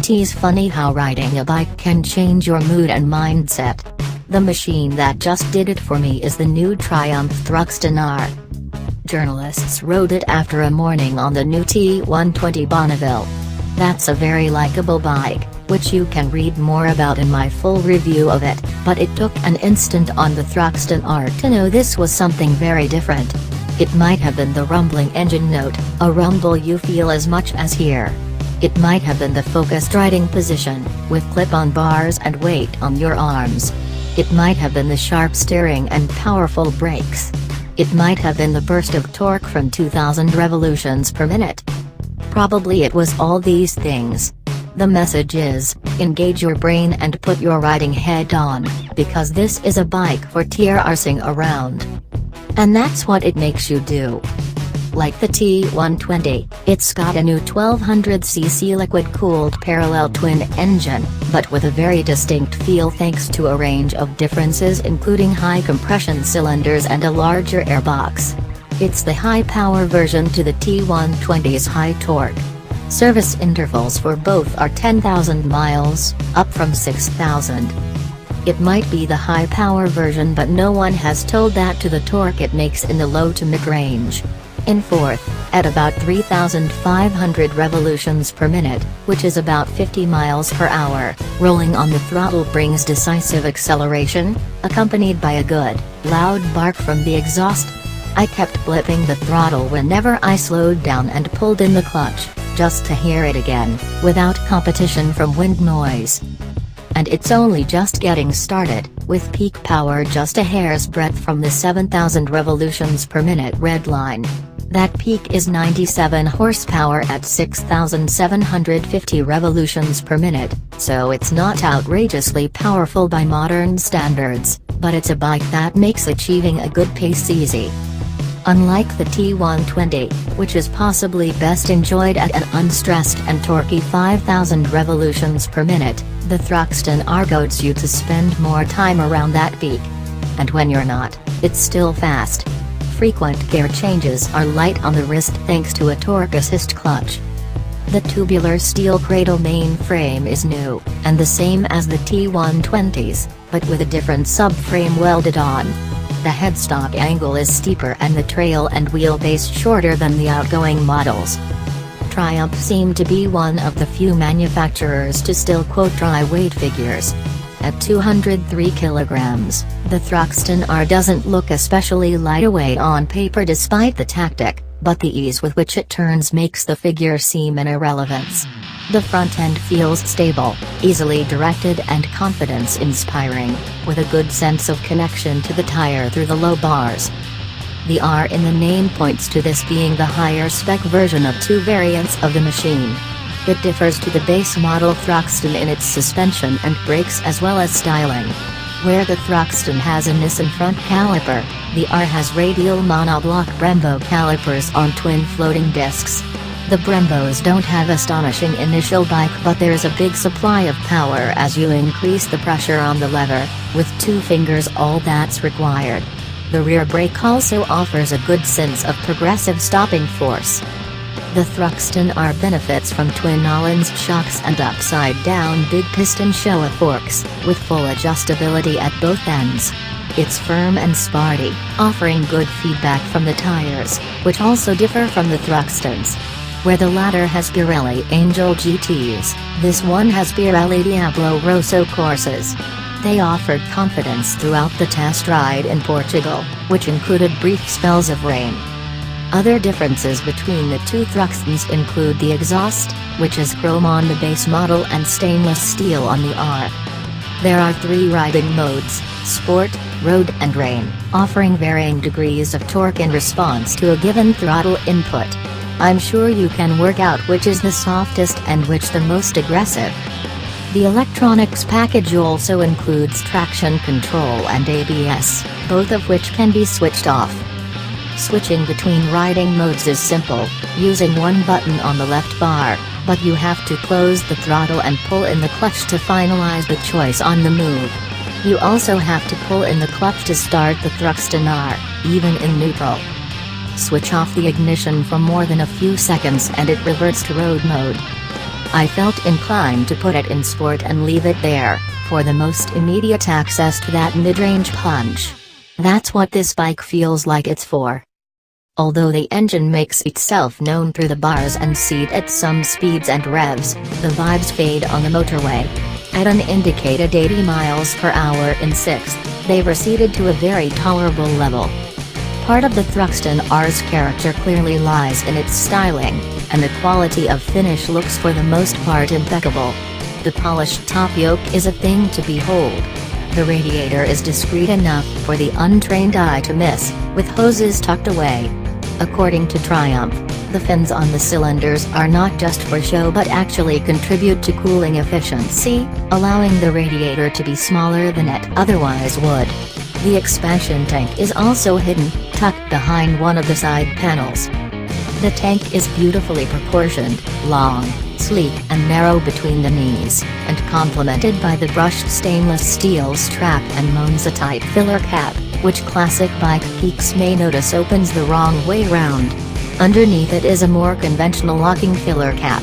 20s. Funny how riding a bike can change your mood and mindset. The machine that just did it for me is the new Triumph Thruxton R. Journalists rode it after a morning on the new T120 Bonneville. That's a very likable bike, which you can read more about in my full review of it, but it took an instant on the Thruxton R to know this was something very different. It might have been the rumbling engine note, a rumble you feel as much as hear. It might have been the focused riding position, with clip-on bars and weight on your arms. It might have been the sharp steering and powerful brakes. It might have been the burst of torque from 2000 revolutions per minute. Probably it was all these things. The message is, engage your brain and put your riding head on, because this is a bike for TRRsing around. And that's what it makes you do. Like the T120, it's got a new 1200cc liquid-cooled parallel twin engine, but with a very distinct feel thanks to a range of differences including high compression cylinders and a larger airbox. It's the high-power version to the T120's high torque. Service intervals for both are 10,000 miles, up from 6,000. It might be the high-power version, but no one has told that to the torque it makes in the low to mid-range. In fourth, at about 3,500 revolutions per minute, which is about 50 miles per hour, rolling on the throttle brings decisive acceleration, accompanied by a good, loud bark from the exhaust. I kept blipping the throttle whenever I slowed down and pulled in the clutch, just to hear it again, without competition from wind noise. And it's only just getting started, with peak power just a hair's breadth from the 7,000 revolutions per minute red line. That peak is 97 horsepower at 6,750 revolutions per minute, so it's not outrageously powerful by modern standards, but it's a bike that makes achieving a good pace easy. Unlike the T120, which is possibly best enjoyed at an unstressed and torquey 5,000 revolutions per minute, the Thruxton R goads you to spend more time around that peak. And when you're not, it's still fast. Frequent gear changes are light on the wrist thanks to a torque assist clutch. The tubular steel cradle main frame is new, and the same as the T120's, but with a different subframe welded on. The headstock angle is steeper and the trail and wheelbase shorter than the outgoing models. Triumph seemed to be one of the few manufacturers to still quote dry weight figures. At 203 kilograms, the Thruxton R doesn't look especially lightweight on paper despite the tactic, but the ease with which it turns makes the figure seem an irrelevance. The front end feels stable, easily directed and confidence-inspiring, with a good sense of connection to the tire through the low bars. The R in the name points to this being the higher spec version of two variants of the machine. It differs to the base model Thruxton in its suspension and brakes as well as styling. Where the Thruxton has a Nissan front caliper, the R has radial monoblock Brembo calipers on twin floating discs. The Brembos don't have astonishing initial bike, but there's a big supply of power as you increase the pressure on the lever, with 2 fingers all that's required. The rear brake also offers a good sense of progressive stopping force. The Thruxton R benefits from twin Allen's shocks and upside-down big piston Showa forks, with full adjustability at both ends. It's firm and sporty, offering good feedback from the tires, which also differ from the Thruxton's. Where the latter has Pirelli Angel GTs, this one has Pirelli Diablo Rosso Corsas. They offered confidence throughout the test ride in Portugal, which included brief spells of rain. Other differences between the two Thruxtons include the exhaust, which is chrome on the base model and stainless steel on the R. There are 3 riding modes: Sport, Road and Rain, offering varying degrees of torque in response to a given throttle input. I'm sure you can work out which is the softest and which the most aggressive. The electronics package also includes traction control and ABS, both of which can be switched off. Switching between riding modes is simple, using one button on the left bar, but you have to close the throttle and pull in the clutch to finalize the choice on the move. You also have to pull in the clutch to start the Thruxton R, even in neutral. Switch off the ignition for more than a few seconds and it reverts to road mode. I felt inclined to put it in sport and leave it there, for the most immediate access to that mid-range punch. That's what this bike feels like it's for. Although the engine makes itself known through the bars and seat at some speeds and revs, the vibes fade on the motorway. At an indicated 80 miles per hour in 6th, they receded to a very tolerable level. Part of the Thruxton R's character clearly lies in its styling, and the quality of finish looks for the most part impeccable. The polished top yoke is a thing to behold. The radiator is discreet enough for the untrained eye to miss, with hoses tucked away. According to Triumph, the fins on the cylinders are not just for show but actually contribute to cooling efficiency, allowing the radiator to be smaller than it otherwise would. The expansion tank is also hidden, tucked behind one of the side panels. The tank is beautifully proportioned, long, sleek and narrow between the knees, and complemented by the brushed stainless steel strap and Monza-type filler cap, which classic bike geeks may notice opens the wrong way round. Underneath it is a more conventional locking filler cap.